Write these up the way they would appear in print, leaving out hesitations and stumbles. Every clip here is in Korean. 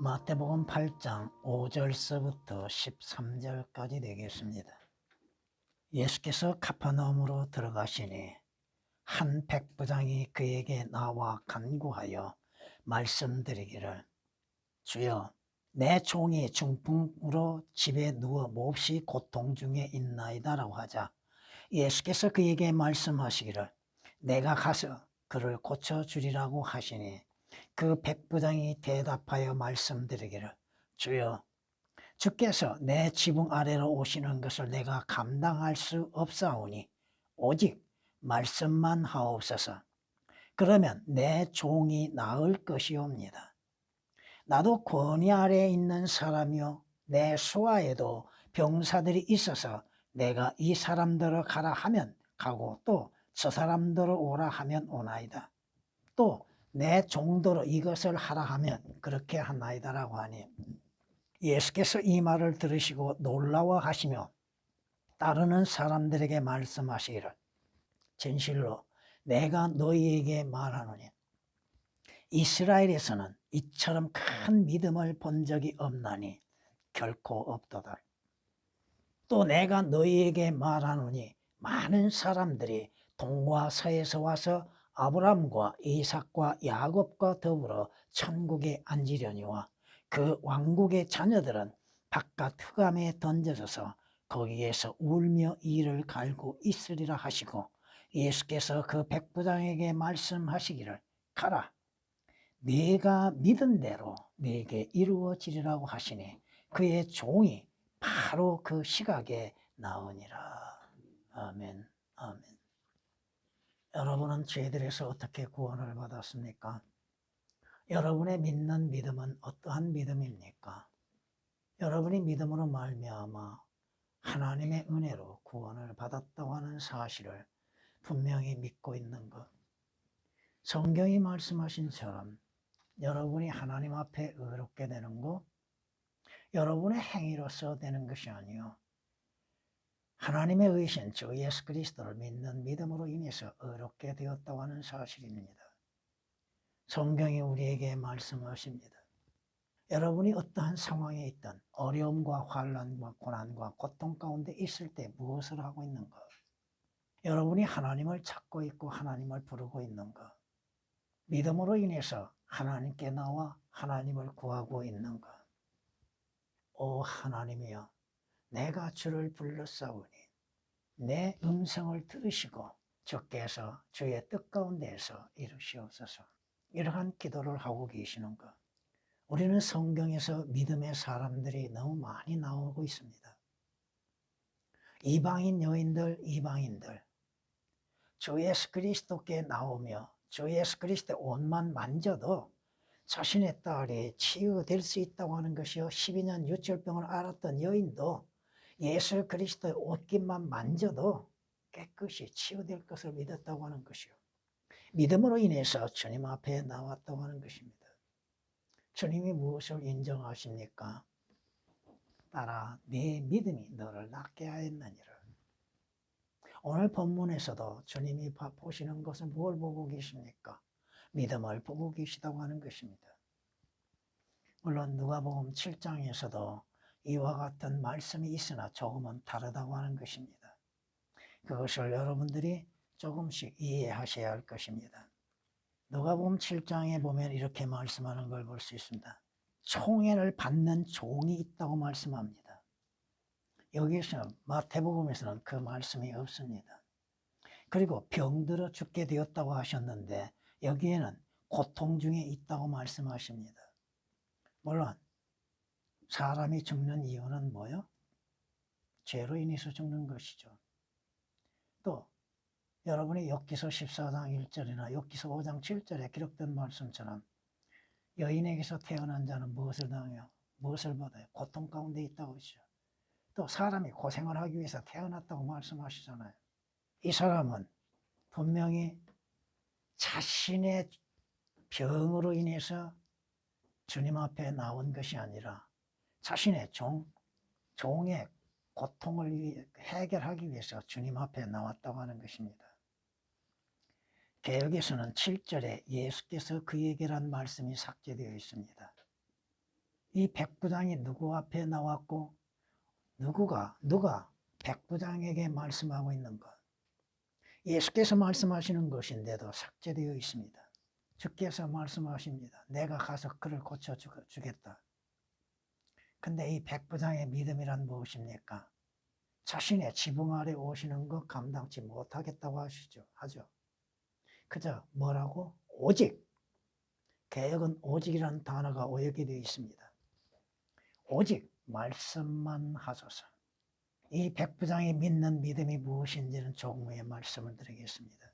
마태복음 8장 5절서부터 13절까지 되겠습니다. 예수께서 가버나움으로 들어가시니 한 백부장이 그에게 나와 간구하여 말씀드리기를, 주여, 내 종이 중풍으로 집에 누워 몹시 고통 중에 있나이다라고 하자 예수께서 그에게 말씀하시기를, 내가 가서 그를 고쳐주리라고 하시니, 그 백부장이 대답하여 말씀드리기를, 주여, 주께서 내 지붕 아래로 오시는 것을 내가 감당할 수 없사오니 오직 말씀만 하옵소서. 그러면 내 종이 나을 것이옵니다. 나도 권위 아래에 있는 사람이요, 내 수하에도 병사들이 있어서 내가 이 사람들을 가라 하면 가고 또 저 사람들을 오라 하면 오나이다. 또 내 종도로 이것을 하라 하면 그렇게 하나이다라고 하니, 예수께서 이 말을 들으시고 놀라워하시며 따르는 사람들에게 말씀하시기를, 진실로 내가 너희에게 말하노니 이스라엘에서는 이처럼 큰 믿음을 본 적이 없나니 결코 없도다. 또 내가 너희에게 말하노니 많은 사람들이 동과 서에서 와서 아브라함과 이삭과 야곱과 더불어 천국에 앉으려니와 그 왕국의 자녀들은 바깥 흑암에 던져져서 거기에서 울며 이를 갈고 있으리라 하시고, 예수께서 그 백부장에게 말씀하시기를, 가라, 네가 믿은 대로 네게 이루어지리라고 하시니 그의 종이 바로 그 시각에 나으니라. 아멘. 아멘. 여러분은 죄들에서 어떻게 구원을 받았습니까? 여러분의 믿는 믿음은 어떠한 믿음입니까? 여러분이 믿음으로 말미암아 하나님의 은혜로 구원을 받았다고 하는 사실을 분명히 믿고 있는 것. 성경이 말씀하신 처럼 여러분이 하나님 앞에 의롭게 되는 것, 여러분의 행위로서 되는 것이 아니요, 하나님의 의신 주 예수 그리스도를 믿는 믿음으로 인해서 의롭게 되었다고 하는 사실입니다. 성경이 우리에게 말씀하십니다. 여러분이 어떠한 상황에 있든 어려움과 환난과 고난과 고통 가운데 있을 때 무엇을 하고 있는가? 여러분이 하나님을 찾고 있고 하나님을 부르고 있는가? 믿음으로 인해서 하나님께 나와 하나님을 구하고 있는가? 오 하나님이여, 내가 주를 불렀사오니 내 음성을 들으시고 주께서 주의 뜻 가운데에서 이루시옵소서. 이러한 기도를 하고 계시는 것. 우리는 성경에서 믿음의 사람들이 너무 많이 나오고 있습니다. 이방인 여인들, 이방인들, 주 예수 그리스도께 나오며 주 예수 그리스도의 옷만 만져도 자신의 딸이 치유될 수 있다고 하는 것이요, 12년 유혈병을 앓았던 여인도 예수 그리스도의 옷깃만 만져도 깨끗이 치유될 것을 믿었다고 하는 것이요, 믿음으로 인해서 주님 앞에 나왔다고 하는 것입니다. 주님이 무엇을 인정하십니까? 딸아, 네 믿음이 너를 낫게 하였느니라. 오늘 본문에서도 주님이 보시는 것은 뭘 보고 계십니까? 믿음을 보고 계시다고 하는 것입니다. 물론 누가복음 7장에서도 이와 같은 말씀이 있으나 조금은 다르다고 하는 것입니다. 그것을 여러분들이 조금씩 이해하셔야 할 것입니다. 누가복음 7장에 보면 이렇게 말씀하는 걸 볼 수 있습니다. 총애를 받는 종이 있다고 말씀합니다. 여기서 마태복음에서는 그 말씀이 없습니다. 그리고 병들어 죽게 되었다고 하셨는데 여기에는 고통 중에 있다고 말씀하십니다. 물론 사람이 죽는 이유는 뭐요? 죄로 인해서 죽는 것이죠. 또 여러분이 욥기서 14장 1절이나 욥기서 5장 7절에 기록된 말씀처럼 여인에게서 태어난 자는 무엇을 당해요? 무엇을 받아요? 고통 가운데 있다고 하시죠. 또 사람이 고생을 하기 위해서 태어났다고 말씀하시잖아요. 이 사람은 분명히 자신의 병으로 인해서 주님 앞에 나온 것이 아니라 자신의 종의 고통을 해결하기 위해서 주님 앞에 나왔다고 하는 것입니다. 개역에서는 7절에 예수께서 그에게란 말씀이 삭제되어 있습니다. 이 백부장이 누구 앞에 나왔고 누가 백부장에게 말씀하고 있는가? 예수께서 말씀하시는 것인데도 삭제되어 있습니다. 주께서 말씀하십니다. 내가 가서 그를 고쳐주겠다. 근데 이 백부장의 믿음이란 무엇입니까? 자신의 지붕 아래 오시는 것 감당치 못하겠다고 하죠. 그저 뭐라고? 오직. 개역은 오직이라는 단어가 오역이 되어 있습니다. 오직 말씀만 하소서. 이 백부장이 믿는 믿음이 무엇인지는 조금 후에 말씀을 드리겠습니다.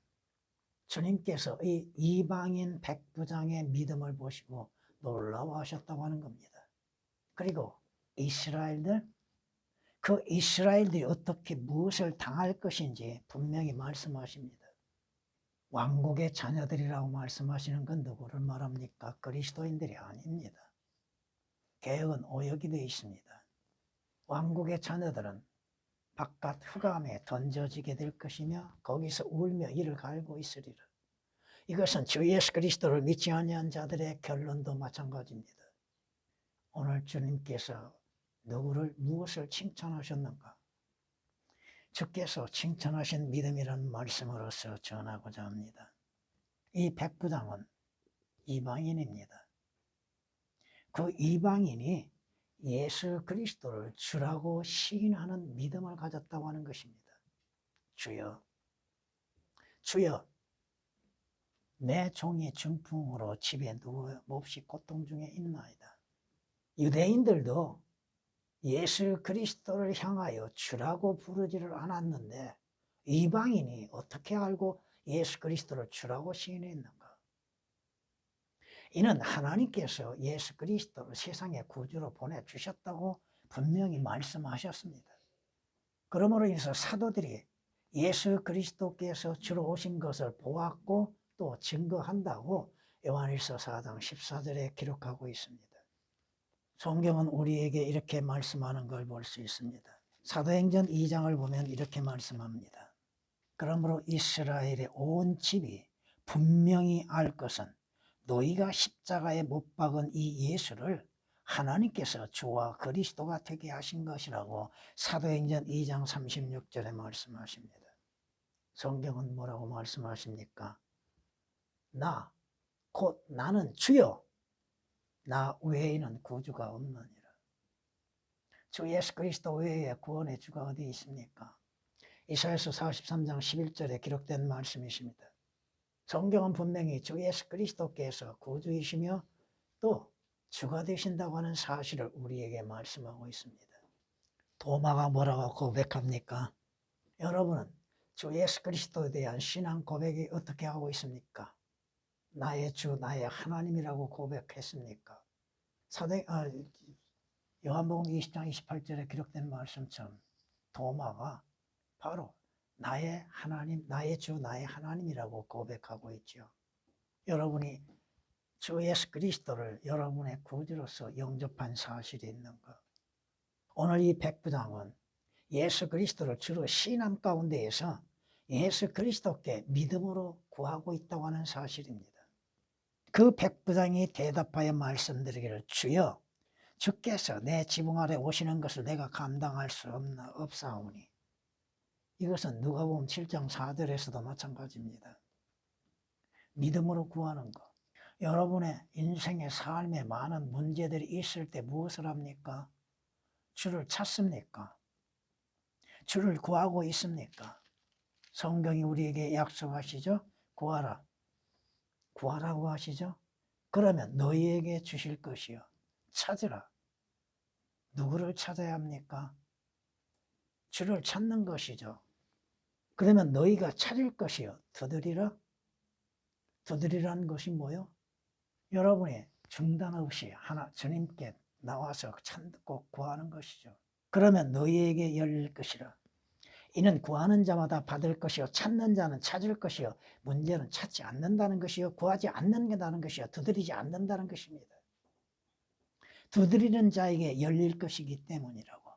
주님께서 이 이방인 백부장의 믿음을 보시고 놀라워하셨다고 하는 겁니다. 그리고 그 이스라엘들이 어떻게 무엇을 당할 것인지 분명히 말씀하십니다. 왕국의 자녀들이라고 말씀하시는 건 누구를 말합니까? 그리스도인들이 아닙니다. 개역은 오역이 되어 있습니다. 왕국의 자녀들은 바깥 흑암에 던져지게 될 것이며 거기서 울며 이를 갈고 있으리라. 이것은 주 예수 그리스도를 믿지 아니한 자들의 결론도 마찬가지입니다. 오늘 주님께서 누구를 무엇을 칭찬하셨는가? 주께서 칭찬하신 믿음이라는 말씀으로서 전하고자 합니다. 이 백부장은 이방인입니다. 그 이방인이 예수 그리스도를 주라고 시인하는 믿음을 가졌다고 하는 것입니다. 주여, 주여, 내 종이 중풍으로 집에 누워 몹시 고통 중에 있나이다. 유대인들도 예수 그리스도를 향하여 주라고 부르지를 않았는데 이방인이 어떻게 알고 예수 그리스도를 주라고 시인했는가? 이는 하나님께서 예수 그리스도를 세상의 구주로 보내주셨다고 분명히 말씀하셨습니다. 그러므로 인해서 사도들이 예수 그리스도께서 주로 오신 것을 보았고 또 증거한다고 요한일서 4장 14절에 기록하고 있습니다. 성경은 우리에게 이렇게 말씀하는 걸 볼 수 있습니다. 사도행전 2장을 보면 이렇게 말씀합니다. 그러므로 이스라엘의 온 집이 분명히 알 것은 너희가 십자가에 못 박은 이 예수를 하나님께서 주와 그리스도가 되게 하신 것이라고 사도행전 2장 36절에 말씀하십니다. 성경은 뭐라고 말씀하십니까? 곧 나는 주여 나 외에는 구주가 없느니라. 주 예수 그리스도 외에 구원의 주가 어디 있습니까? 이사야서 43장 11절에 기록된 말씀이십니다. 성경은 분명히 주 예수 그리스도께서 구주이시며 또 주가 되신다고 하는 사실을 우리에게 말씀하고 있습니다. 도마가 뭐라고 고백합니까? 여러분은 주 예수 그리스도에 대한 신앙 고백이 어떻게 하고 있습니까? 나의 주, 나의 하나님이라고 고백했습니까? 요한복음 20장 28절에 기록된 말씀처럼 도마가 바로 나의 하나님, 나의 주, 나의 하나님이라고 고백하고 있죠. 여러분이 주 예수 그리스도를 여러분의 구주로서 영접한 사실이 있는가? 오늘 이 백부장은 예수 그리스도를 주로 신앙 가운데에서 예수 그리스도께 믿음으로 구하고 있다고 하는 사실입니다. 그 백부장이 대답하여 말씀드리기를 주여 주께서 내 지붕 아래 오시는 것을 내가 감당할 수 없사오니 이것은 누가복음 7장 4절에서도 마찬가지입니다. 믿음으로 구하는 것. 여러분의 인생의 삶에 많은 문제들이 있을 때 무엇을 합니까? 주를 찾습니까? 주를 구하고 있습니까? 성경이 우리에게 약속하시죠? 구하라. 구하라고 하시죠? 그러면 너희에게 주실 것이요. 찾으라. 누구를 찾아야 합니까? 주를 찾는 것이죠. 그러면 너희가 찾을 것이요. 두드리라. 두드리라는 것이 뭐요? 여러분이 중단 없이 주님께 나와서 찾고 구하는 것이죠. 그러면 너희에게 열릴 것이라. 이는 구하는 자마다 받을 것이요 찾는 자는 찾을 것이요 문제는 찾지 않는다는 것이요 구하지 않는다는 것이요 두드리지 않는다는 것입니다. 두드리는 자에게 열릴 것이기 때문이라고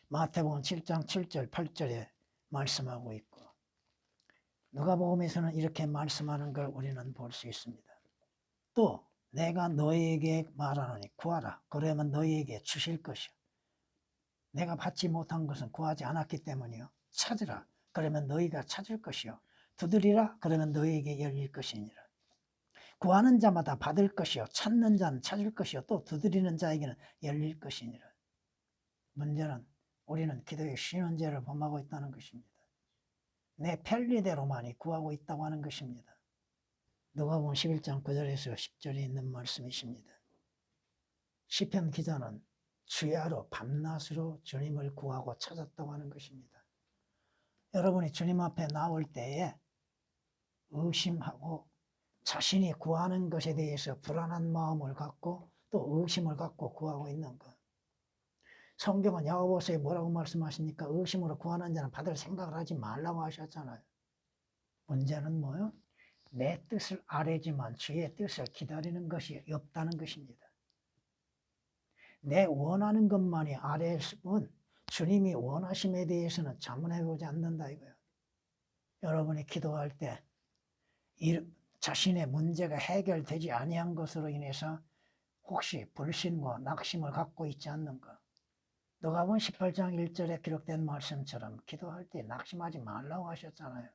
마태복음 7장 7절 8절에 말씀하고 있고 누가복음에서는 이렇게 말씀하는 걸 우리는 볼 수 있습니다. 또 내가 너희에게 말하노니 구하라. 그러면 너희에게 주실 것이요. 내가 받지 못한 것은 구하지 않았기 때문이요. 찾으라. 그러면 너희가 찾을 것이요. 두드리라. 그러면 너희에게 열릴 것이니라. 구하는 자마다 받을 것이요. 찾는 자는 찾을 것이요. 또 두드리는 자에게는 열릴 것이니라. 문제는 우리는 기도의 신원제를 범하고 있다는 것입니다. 내 편리대로만이 구하고 있다고 하는 것입니다. 누가복음 11장 9절에서 10절에 있는 말씀이십니다. 시편 기자는 주야로 밤낮으로 주님을 구하고 찾았다고 하는 것입니다. 여러분이 주님 앞에 나올 때에 의심하고 자신이 구하는 것에 대해서 불안한 마음을 갖고 또 의심을 갖고 구하고 있는 것. 성경은 야고보서에 뭐라고 말씀하십니까? 의심으로 구하는 자는 받을 생각을 하지 말라고 하셨잖아요. 문제는 뭐요? 내 뜻을 아뢰지만 주의 뜻을 기다리는 것이 없다는 것입니다. 내 원하는 것만이 아뢰면 주님이 원하심에 대해서는 자문해보지 않는다 이거예요. 여러분이 기도할 때 자신의 문제가 해결되지 아니한 것으로 인해서 혹시 불신과 낙심을 갖고 있지 않는가? 누가복음 18장 1절에 기록된 말씀처럼 기도할 때 낙심하지 말라고 하셨잖아요.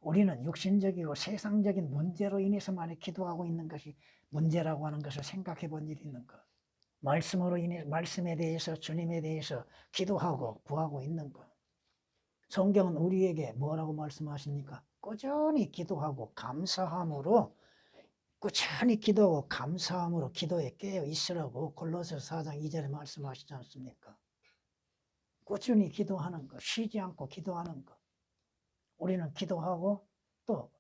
우리는 육신적이고 세상적인 문제로 인해서만 기도하고 있는 것이 문제라고 하는 것을 생각해 본 일이 있는가? 말씀으로 인해 말씀에 대해서 주님에 대해서 기도하고 구하고 있는 것. 성경은 우리에게 뭐라고 말씀하십니까? 꾸준히 기도하고 감사함으로 꾸준히 기도하고 감사함으로 기도에 깨어 있으라고 골로새서 4장 2절에 말씀하시지 않습니까? 꾸준히 기도하는 것, 쉬지 않고 기도하는 것. 우리는 기도하고 또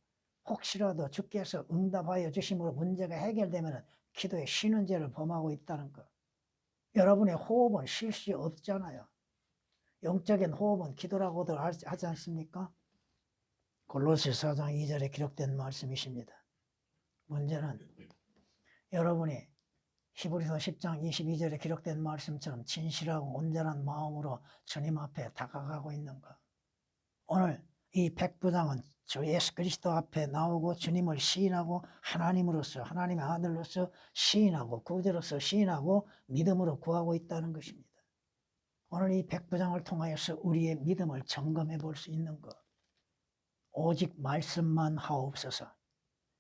혹시라도 주께서 응답하여 주심으로 문제가 해결되면 기도에 쉬는 죄를 범하고 있다는 것. 여러분의 호흡은 쉴 수 없잖아요. 영적인 호흡은 기도라고도 하지 않습니까? 골로새서 4장 2절에 기록된 말씀이십니다. 문제는 여러분이 히브리서 10장 22절에 기록된 말씀처럼 진실하고 온전한 마음으로 주님 앞에 다가가고 있는 것. 오늘 이 백부장은 주 예수 그리스도 앞에 나오고 주님을 시인하고 하나님으로서 하나님의 아들로서 시인하고 구주로서 시인하고 믿음으로 구하고 있다는 것입니다. 오늘 이 백부장을 통하여서 우리의 믿음을 점검해 볼 수 있는 것. 오직 말씀만 하옵소서.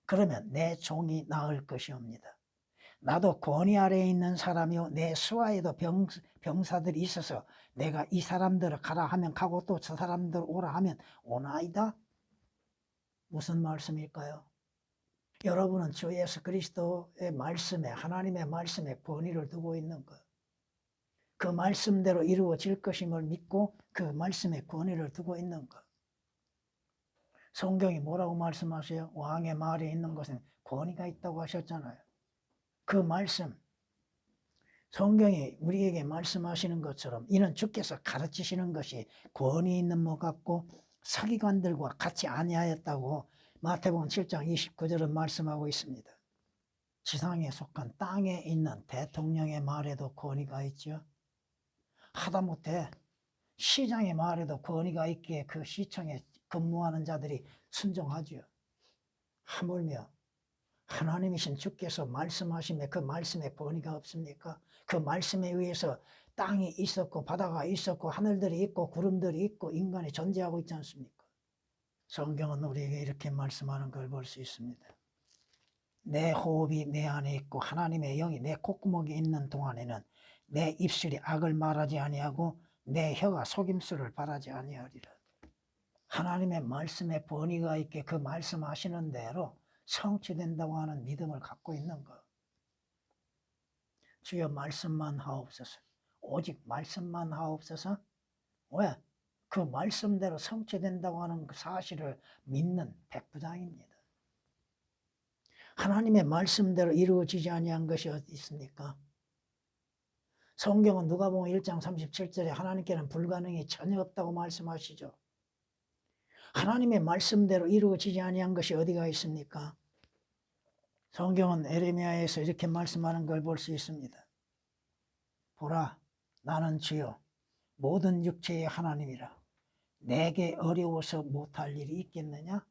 그러면 내 종이 나을 것이옵니다. 나도 권위 아래에 있는 사람이요 내 수하에도 병사들이 있어서 내가 이 사람들을 가라 하면 가고 또 저 사람들 오라 하면 오나이다. 무슨 말씀일까요? 여러분은 주 예수 그리스도의 말씀에 하나님의 말씀에 권위를 두고 있는 것. 그 말씀대로 이루어질 것임을 믿고 그 말씀에 권위를 두고 있는 것. 성경이 뭐라고 말씀하세요? 왕의 말에 있는 것은 권위가 있다고 하셨잖아요. 그 말씀, 성경이 우리에게 말씀하시는 것처럼 이는 주께서 가르치시는 것이 권위 있는 것 같고 서기관들과 같이 아니하였다고 마태복음 7장 29절은 말씀하고 있습니다. 지상에 속한 땅에 있는 대통령의 말에도 권위가 있죠. 하다못해 시장의 말에도 권위가 있기에 그 시청에 근무하는 자들이 순종하죠. 하물며 하나님이신 주께서 말씀하심에 그 말씀에 권위가 없습니까? 그 말씀에 의해서 땅이 있었고 바다가 있었고 하늘들이 있고 구름들이 있고 인간이 존재하고 있지 않습니까? 성경은 우리에게 이렇게 말씀하는 걸 볼 수 있습니다. 내 호흡이 내 안에 있고 하나님의 영이 내 콧구멍에 있는 동안에는 내 입술이 악을 말하지 아니하고 내 혀가 속임수를 바라지 아니하리라. 하나님의 말씀에 권위가 있게 그 말씀하시는 대로 성취된다고 하는 믿음을 갖고 있는 것. 주여 말씀만 하옵소서. 오직 말씀만 하옵소서. 왜? 그 말씀대로 성취된다고 하는 그 사실을 믿는 백부장입니다. 하나님의 말씀대로 이루어지지 아니한 것이 어디 있습니까? 성경은 누가복음 1장 37절에 하나님께는 불가능이 전혀 없다고 말씀하시죠. 하나님의 말씀대로 이루어지지 아니한 것이 어디가 있습니까? 성경은 에레미야에서 이렇게 말씀하는 걸 볼 수 있습니다. 보라, 나는 주여 모든 육체의 하나님이라. 내게 어려워서 못할 일이 있겠느냐?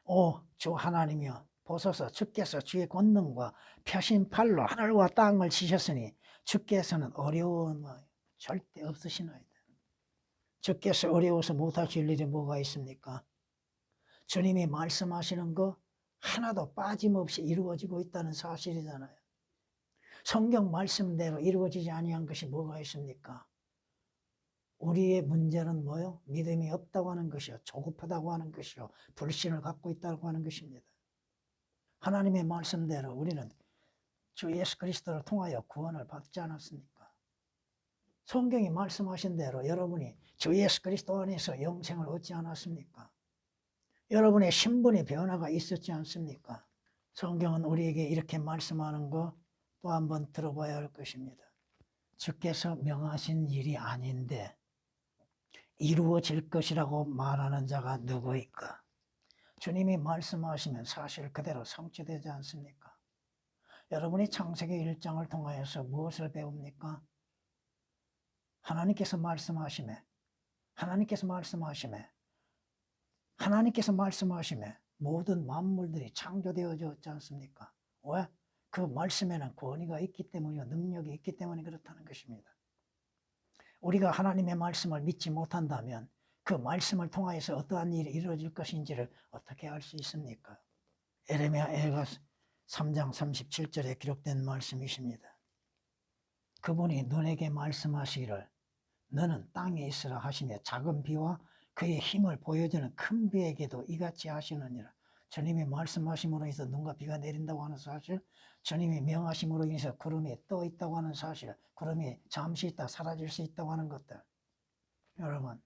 오, 주 하나님이여 보소서 주께서 주의 권능과 펴신 팔로 하늘과 땅을 치셨으니 주께서는 어려운 절대 없으시나이다. 주께서 어려워서 못하실 일이 뭐가 있습니까? 주님이 말씀하시는 거 하나도 빠짐없이 이루어지고 있다는 사실이잖아요. 성경 말씀대로 이루어지지 아니한 것이 뭐가 있습니까? 우리의 문제는 뭐요? 믿음이 없다고 하는 것이요, 조급하다고 하는 것이요, 불신을 갖고 있다고 하는 것입니다. 하나님의 말씀대로 우리는 주 예수 그리스도를 통하여 구원을 받지 않았습니까? 성경이 말씀하신 대로 여러분이 주 예수 그리스도 안에서 영생을 얻지 않았습니까? 여러분의 신분의 변화가 있었지 않습니까? 성경은 우리에게 이렇게 말씀하는 거 또 한번 들어봐야 할 것입니다. 주께서 명하신 일이 아닌데 이루어질 것이라고 말하는 자가 누구일까? 주님이 말씀하시면 사실 그대로 성취되지 않습니까? 여러분이 창세기 1장을 통하여서 무엇을 배웁니까? 하나님께서 말씀하시매 모든 만물들이 창조되어졌지 않습니까? 왜? 그 말씀에는 권위가 있기 때문이요, 능력이 있기 때문에 그렇다는 것입니다. 우리가 하나님의 말씀을 믿지 못한다면 그 말씀을 통하여서 어떠한 일이 이루어질 것인지를 어떻게 알 수 있습니까? 에레미야 3장 37절에 기록된 말씀이십니다. 그분이 너에게 말씀하시기를 너는 땅에 있으라 하시며 작은 비와 그의 힘을 보여주는 큰 비에게도 이같이 하시느니라. 주님이 말씀하심으로 인해서 눈과 비가 내린다고 하는 사실, 주님이 명하심으로 인해서 구름이 떠 있다고 하는 사실, 구름이 잠시 있다 사라질 수 있다고 하는 것들. 여러분,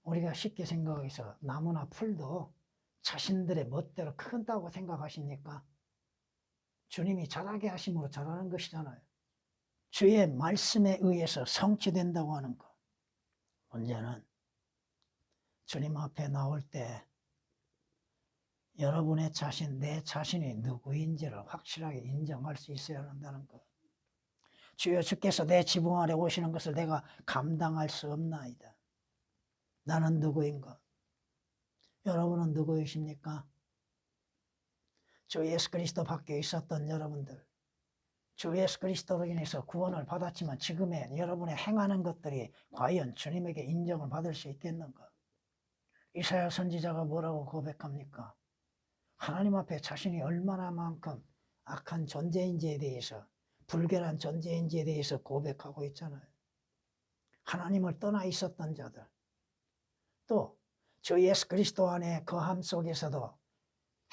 우리가 쉽게 생각해서 나무나 풀도 자신들의 멋대로 큰다고 생각하십니까? 주님이 자라게 하심으로 자라는 것이잖아요. 주의 말씀에 의해서 성취된다고 하는 것. 문제는 주님 앞에 나올 때 여러분의 자신, 내 자신이 누구인지를 확실하게 인정할 수 있어야 한다는 것. 주여, 주께서 내 지붕 아래 오시는 것을 내가 감당할 수 없나이다. 나는 누구인가? 여러분은 누구이십니까? 주 예수 그리스도 밖에 있었던 여러분들, 주 예수 그리스도로 인해서 구원을 받았지만 지금의 여러분의 행하는 것들이 과연 주님에게 인정을 받을 수 있겠는가? 이사야 선지자가 뭐라고 고백합니까? 하나님 앞에 자신이 얼마나 만큼 악한 존재인지에 대해서, 불결한 존재인지에 대해서 고백하고 있잖아요. 하나님을 떠나 있었던 자들, 또 주 예수 그리스도 안에 거함 속에서도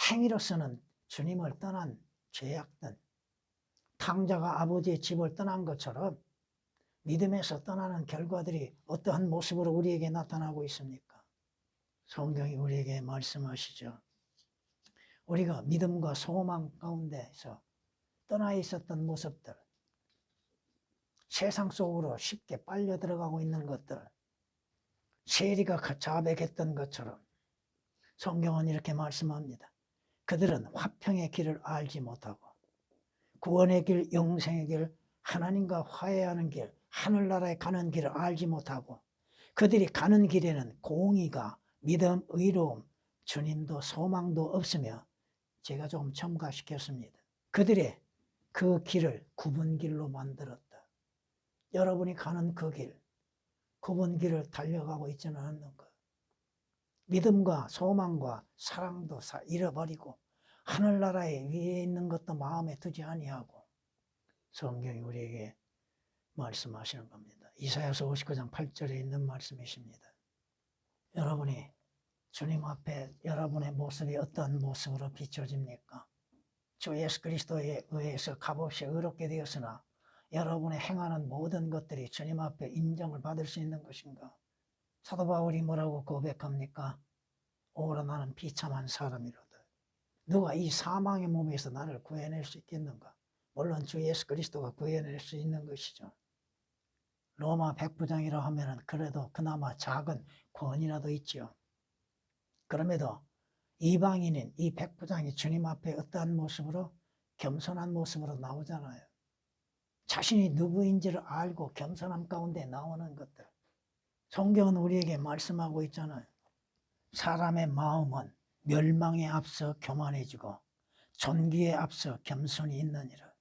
행위로서는 주님을 떠난 죄악들, 탕자가 아버지의 집을 떠난 것처럼 믿음에서 떠나는 결과들이 어떠한 모습으로 우리에게 나타나고 있습니까? 성경이 우리에게 말씀하시죠. 우리가 믿음과 소망 가운데서 떠나 있었던 모습들, 세상 속으로 쉽게 빨려 들어가고 있는 것들, 세리가 자백했던 것처럼 성경은 이렇게 말씀합니다. 그들은 화평의 길을 알지 못하고 구원의 길, 영생의 길, 하나님과 화해하는 길, 하늘나라에 가는 길을 알지 못하고 그들이 가는 길에는 공의가, 믿음, 의로움, 주님도 소망도 없으며 제가 좀 첨가시켰습니다. 그들의 그 길을 굽은 길로 만들었다. 여러분이 가는 그 길, 굽은 길을 달려가고 있지는 않는가? 믿음과 소망과 사랑도 잃어버리고 하늘나라에 위에 있는 것도 마음에 두지 아니하고 성경이 우리에게 말씀하시는 겁니다. 이사야서 59장 8절에 있는 말씀이십니다. 여러분이 주님 앞에 여러분의 모습이 어떤 모습으로 비춰집니까? 주 예수 그리스도에 의해서 값없이 의롭게 되었으나 여러분의 행하는 모든 것들이 주님 앞에 인정을 받을 수 있는 것인가? 사도 바울이 뭐라고 고백합니까? 오라 나는 비참한 사람이로다. 누가 이 사망의 몸에서 나를 구해낼 수 있겠는가? 물론 주 예수 그리스도가 구해낼 수 있는 것이죠. 로마 백부장이라 하면은 그래도 그나마 작은 권위라도 있죠. 그럼에도 이방인인 이 백부장이 주님 앞에 어떠한 모습으로? 겸손한 모습으로 나오잖아요. 자신이 누구인지를 알고 겸손함 가운데 나오는 것들. 성경은 우리에게 말씀하고 있잖아요. 사람의 마음은 멸망에 앞서 교만해지고 존귀에 앞서 겸손이 있느니라.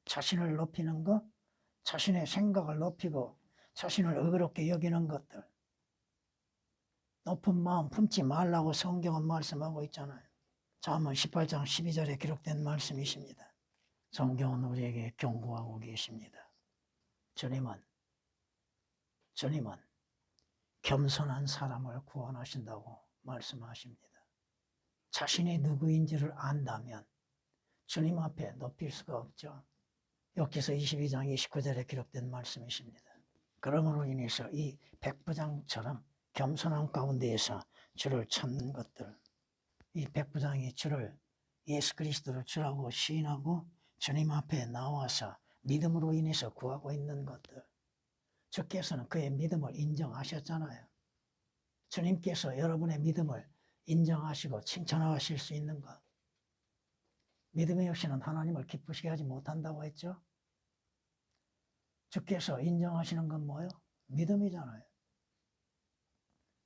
자신을 높이는 것, 자신의 생각을 높이고 자신을 의롭게 여기는 것들, 높은 마음 품지 말라고 성경은 말씀하고 있잖아요. 잠언 18장 12절에 기록된 말씀이십니다. 성경은 우리에게 경고하고 계십니다. 주님은 겸손한 사람을 구원하신다고 말씀하십니다. 자신이 누구인지를 안다면 주님 앞에 높일 수가 없죠. 욥기서 22장 29절에 기록된 말씀이십니다. 그러므로 인해서 이 백부장처럼 겸손한 가운데에서 주를 찾는 것들, 이 백부장이 주를, 예수 그리스도를 주라고 시인하고 주님 앞에 나와서 믿음으로 인해서 구하고 있는 것들, 주께서는 그의 믿음을 인정하셨잖아요. 주님께서 여러분의 믿음을 인정하시고 칭찬하실 수 있는 것, 믿음이 없이는 하나님을 기쁘시게 하지 못한다고 했죠. 주께서 인정하시는 건 뭐예요? 믿음이잖아요.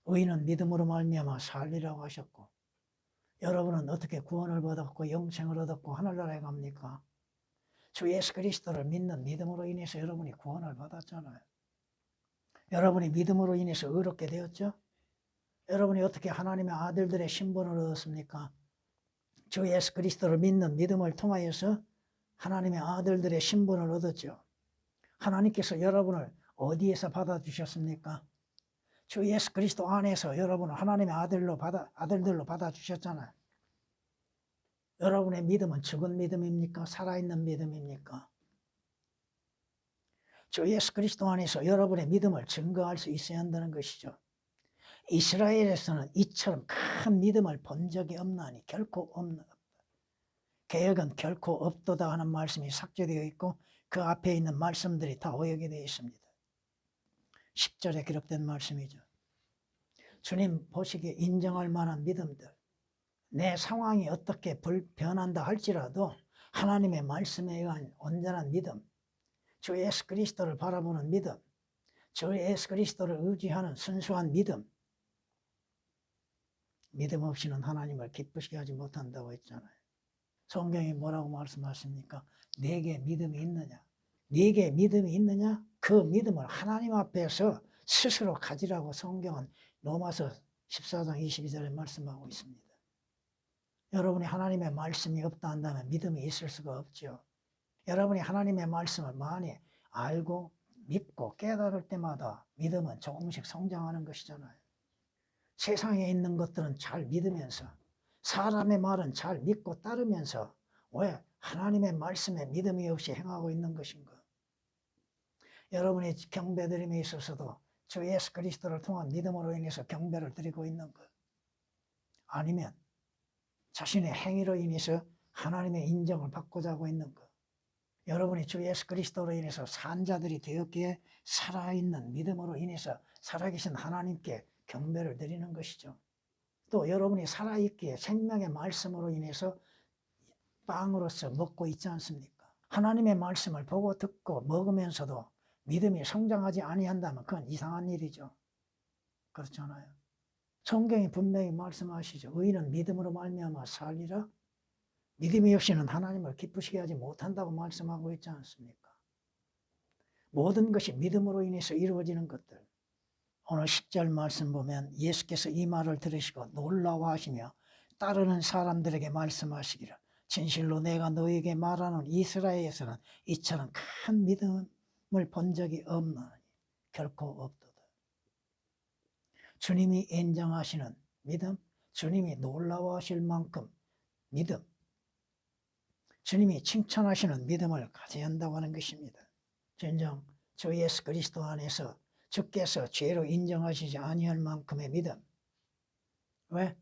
의인은 믿음으로 말미암아 살리라고 하셨고, 여러분은 어떻게 구원을 받았고 영생을 얻었고 하늘나라에 갑니까? 주 예수 그리스도를 믿는 믿음으로 인해서 여러분이 구원을 받았잖아요. 여러분이 믿음으로 인해서 의롭게 되었죠. 여러분이 어떻게 하나님의 아들들의 신분을 얻었습니까? 주 예수 그리스도를 믿는 믿음을 통하여서 하나님의 아들들의 신분을 얻었죠. 하나님께서 여러분을 어디에서 받아주셨습니까? 주 예수 그리스도 안에서 여러분을 하나님의 아들들로 받아주셨잖아요. 여러분의 믿음은 죽은 믿음입니까? 살아있는 믿음입니까? 주 예수 그리스도 안에서 여러분의 믿음을 증거할 수 있어야 한다는 것이죠. 이스라엘에서는 이처럼 큰 믿음을 본 적이 없나니 결코 없다. 개혁은 결코 없도다 하는 말씀이 삭제되어 있고 그 앞에 있는 말씀들이 다 오역이 되어 있습니다. 10절에 기록된 말씀이죠. 주님 보시기에 인정할 만한 믿음들, 내 상황이 어떻게 변한다 할지라도 하나님의 말씀에 의한 온전한 믿음, 주 예수 그리스도를 바라보는 믿음, 주 예수 그리스도를 의지하는 순수한 믿음, 믿음 없이는 하나님을 기쁘시게 하지 못한다고 했잖아요. 성경이 뭐라고 말씀하십니까? 내게 믿음이 있느냐? 네게 믿음이 있느냐? 그 믿음을 하나님 앞에서 스스로 가지라고 성경은 로마서 14장 22절에 말씀하고 있습니다. 여러분이 하나님의 말씀이 없다 한다면 믿음이 있을 수가 없죠. 여러분이 하나님의 말씀을 많이 알고 믿고 깨달을 때마다 믿음은 조금씩 성장하는 것이잖아요. 세상에 있는 것들은 잘 믿으면서 사람의 말은 잘 믿고 따르면서 왜 하나님의 말씀에 믿음이 없이 행하고 있는 것인가? 여러분의 경배드림에 있어서도 주 예수 그리스도를 통한 믿음으로 인해서 경배를 드리고 있는 것, 아니면 자신의 행위로 인해서 하나님의 인정을 받고자 하고 있는 것, 여러분이 주 예수 그리스도로 인해서 산 자들이 되었기에 살아있는 믿음으로 인해서 살아계신 하나님께 경배를 드리는 것이죠. 또 여러분이 살아있기에 생명의 말씀으로 인해서 빵으로서 먹고 있지 않습니까? 하나님의 말씀을 보고 듣고 먹으면서도 믿음이 성장하지 아니한다면 그건 이상한 일이죠. 그렇잖아요. 성경이 분명히 말씀하시죠. 의인은 믿음으로 말미암아 살리라. 믿음이 없이는 하나님을 기쁘시게 하지 못한다고 말씀하고 있지 않습니까? 모든 것이 믿음으로 인해서 이루어지는 것들. 오늘 10절 말씀 보면 예수께서 이 말을 들으시고 놀라워하시며 따르는 사람들에게 말씀하시기를 진실로 내가 너에게 말하는 이스라엘에서는 이처럼 큰 믿음을 본 적이 없나니 결코 없도다. 주님이 인정하시는 믿음, 주님이 놀라워하실 만큼 믿음, 주님이 칭찬하시는 믿음을 가져야 한다고 하는 것입니다. 진정 주 예수 그리스도 안에서 주께서 죄로 인정하시지 아니할 만큼의 믿음. 왜?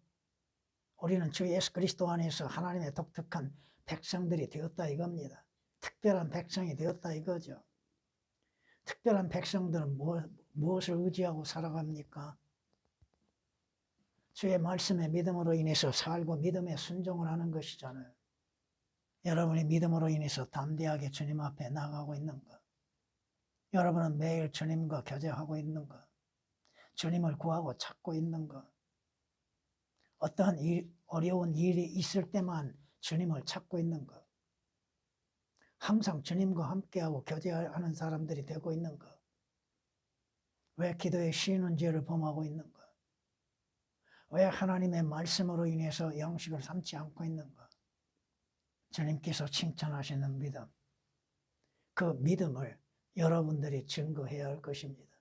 우리는 주 예수 그리스도 안에서 하나님의 독특한 백성들이 되었다 이겁니다. 특별한 백성이 되었다 이거죠. 특별한 백성들은 무엇을 의지하고 살아갑니까? 주의 말씀의 믿음으로 인해서 살고 믿음에 순종을 하는 것이잖아요. 여러분이 믿음으로 인해서 담대하게 주님 앞에 나가고 있는 것, 여러분은 매일 주님과 교제하고 있는 것, 주님을 구하고 찾고 있는 것, 어떠한 어려운 일이 있을 때만 주님을 찾고 있는 것, 항상 주님과 함께하고 교제하는 사람들이 되고 있는 것, 왜 기도에 쉬는 죄를 범하고 있는 것, 왜 하나님의 말씀으로 인해서 양식을 삼지 않고 있는 것, 주님께서 칭찬하시는 믿음, 그 믿음을 여러분들이 증거해야 할 것입니다.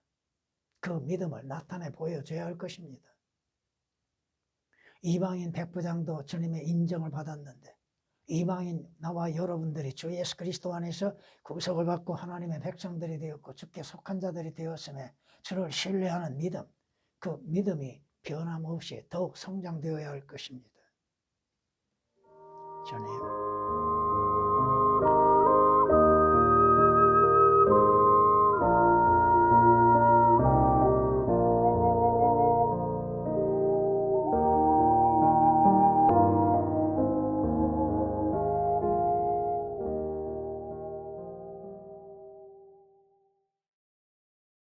그 믿음을 나타내 보여줘야 할 것입니다. 이방인 백부장도 주님의 인정을 받았는데 이방인 나와 여러분들이 주 예수 그리스도 안에서 구속을 받고 하나님의 백성들이 되었고 주께 속한 자들이 되었음에 주를 신뢰하는 믿음, 그 믿음이 변함없이 더욱 성장되어야 할 것입니다. 주님.